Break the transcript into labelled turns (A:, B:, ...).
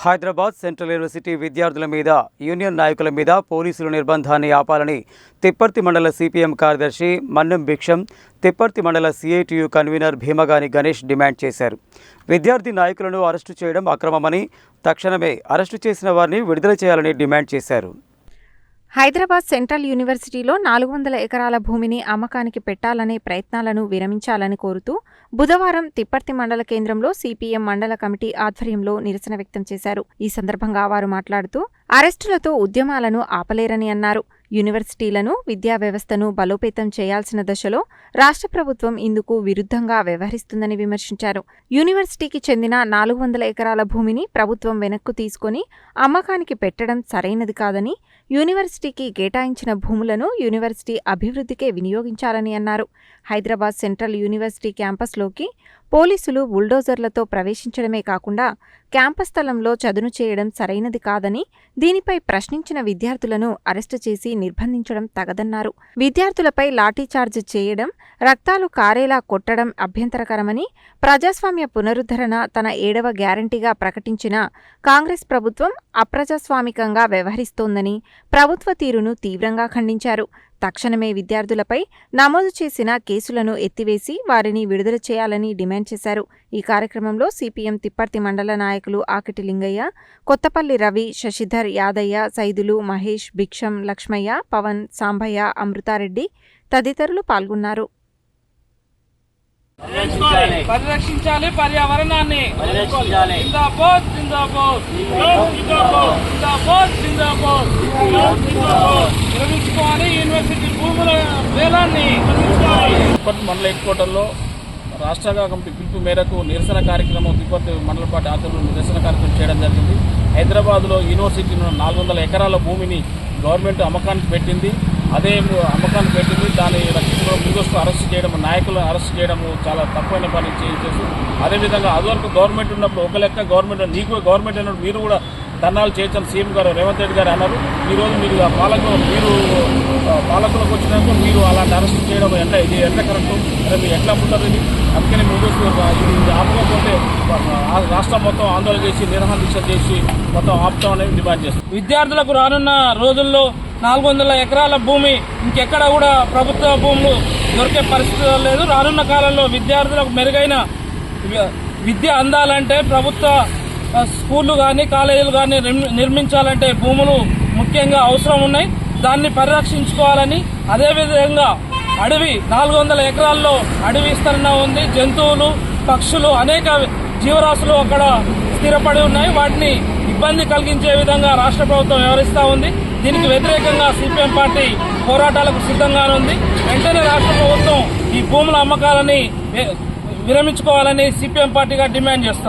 A: Hyderabad central university విద్యార్థుల మీద union నాయకుల మీద పోలీసులు నిర్బంధాన్ని ఆపాలని తిప్పర్తి మండల సిపిఎం కార్యదర్శి మన్నం భిక్షం, తిప్పర్తి మండల CITU convener Bheemagani Ganesh demand చేశారు. విద్యార్థి నాయకులను అరెస్టు చేయడం అక్రమమని, తక్షణమే అరెస్టు చేసిన వారిని విడుదల చేయాలని డిమాండ్ చేశారు.
B: హైదరాబాద్ సెంట్రల్ యూనివర్సిటీలో 400 ఎకరాల భూమిని అమ్మకానికి పెట్టాలనే ప్రయత్నాలను విరమించాలని కోరుతూ బుధవారం తిప్పర్తి మండల కేంద్రంలో సిపిఎం మండల కమిటీ ఆధ్వర్యంలో నిరసన వ్యక్తం చేశారు. ఈ సందర్భంగా వారు మాట్లాడుతూ అరెస్టులతో ఉద్యమాలను ఆపలేరని అన్నారు. యూనివర్సిటీలను, విద్యా వ్యవస్థను బలోపేతం చేయాల్సిన దశలో రాష్ట్ర ప్రభుత్వం ఇందుకు విరుద్ధంగా వ్యవహరిస్తుందని విమర్శించారు. యూనివర్సిటీకి చెందిన 400 ఎకరాల భూమిని ప్రభుత్వం వెనక్కు తీసుకొని అమ్మకానికి పెట్టడం సరైనది కాదని, యూనివర్సిటీకి కేటాయించిన భూములను యూనివర్సిటీ అభివృద్ధికే వినియోగించాలని అన్నారు. హైదరాబాద్ సెంట్రల్ యూనివర్సిటీ క్యాంపస్లోకి పోలీసులు బుల్డోజర్లతో ప్రవేశించడమే కాకుండా క్యాంపస్ స్థలంలో చదును చేయడం సరైనది కాదని, దీనిపై ప్రశ్నించిన విద్యార్థులను అరెస్టు చేసి నిర్బంధించడం తగదన్నారు. విద్యార్థులపై లాఠీచార్జ్ చేయడం, రక్తాలు కారేలా కొట్టడం అభ్యంతరకరమని, ప్రజాస్వామ్య పునరుద్ధరణ తన 7వ గ్యారంటీగా ప్రకటించిన కాంగ్రెస్ ప్రభుత్వం అప్రజాస్వామికంగా వ్యవహరిస్తోందని ప్రభుత్వ తీరును తీవ్రంగా ఖండించారు. తక్షణమే విద్యార్థులపై నమోదు చేసిన కేసులను ఎత్తివేసి వారిని విడుదల చేయాలని డిమాండ్ చేశారు. ఈ కార్యక్రమంలో సిపిఎం తిప్పర్తి మండల నాయకులు ఆకిటి లింగయ్య, కొత్తపల్లి రవి, శశిధర్, యాదయ్య, సైదులు, మహేష్, భిక్షం, లక్ష్మయ్య, పవన్, సాంబయ్య, అమృతారెడ్డి తదితరులు పాల్గొన్నారు.
C: పరిరక్షించాలి పర్యావరణాన్ని. జిందాబాద్ జిందాబాద్ జిందాబాద్ జిందాబాద్. నిర్మించుకోవాలి యూనివర్సిటీ భూముల వేలాన్ని. మండల హెడ్ క్వార్టర్లో రాష్ట్ర కమిటీ పిలుపు మేరకు నిరసన కార్యక్రమం తిప్పర్తి మండల పార్టీ ఆధ్వర్యంలో నిరసన కార్యక్రమం చేయడం జరిగింది. హైదరాబాద్లో యూనివర్సిటీలో 400 ఎకరాల భూమిని గవర్నమెంట్ అమ్మకానికి పెట్టింది. అదే అమ్మకానికి పెట్టింది, దాన్ని రక్షించడం, ముందస్తు అరెస్ట్ చేయడం, నాయకులను అరెస్ట్ చేయడం చాలా తక్కువైన పని చేసి, అదేవిధంగా అదివరకు గవర్నమెంట్ ఉన్నప్పుడు ఒక లెక్క, గవర్నమెంట్ అన్నప్పుడు మీరు కూడా ధర్నాలు చేయొచ్చని సీఎం గారు రేవంత్ రెడ్డి గారు అన్నారు. ఈరోజు మీరు పాలకులకు వచ్చినాక మీరు అలాంటి అరెస్ట్ చేయడం ఇది ఎట్లా కరెక్ట్? అరే మీరు ఎట్లా ఉంటారు? ఇది అందుకని ముందస్తు ఇది ఆపకపోతే రాష్ట్రం మొత్తం ఆందోళన చేసి, నిరసన దీక్ష చేసి మొత్తం ఆపుతామని డిమాండ్ చేస్తారు. విద్యార్థులకు రానున్న రోజుల్లో 400 ఎకరాల భూమి ఇంకెక్కడ కూడా ప్రభుత్వ భూములు దొరికే పరిస్థితి లేదు. రానున్న కాలంలో విద్యార్థులకు మెరుగైన విద్య అందాలంటే ప్రభుత్వ స్కూళ్ళు కానీ, కాలేజీలు కానీ నిర్మించాలంటే భూములు ముఖ్యంగా అవసరం ఉన్నాయి. దాన్ని పరిరక్షించుకోవాలని, అదేవిధంగా అడవి 400 ఎకరాల్లో అడవి విస్తరణ ఉంది. జంతువులు, పక్షులు, అనేక జీవరాశులు అక్కడ స్థిరపడి ఉన్నాయి. వాటిని ఇబ్బంది కలిగించే విధంగా రాష్ట్ర ప్రభుత్వం వ్యవహరిస్తూ ఉంది. దీనికి వ్యతిరేకంగా సిపిఎం పార్టీ పోరాటాలకు సిద్ధంగానే ఉంది. వెంటనే రాష్ట్ర ప్రభుత్వం ఈ భూముల అమ్మకాలని విరమించుకోవాలని సిపిఎం పార్టీగా డిమాండ్ చేస్తాం.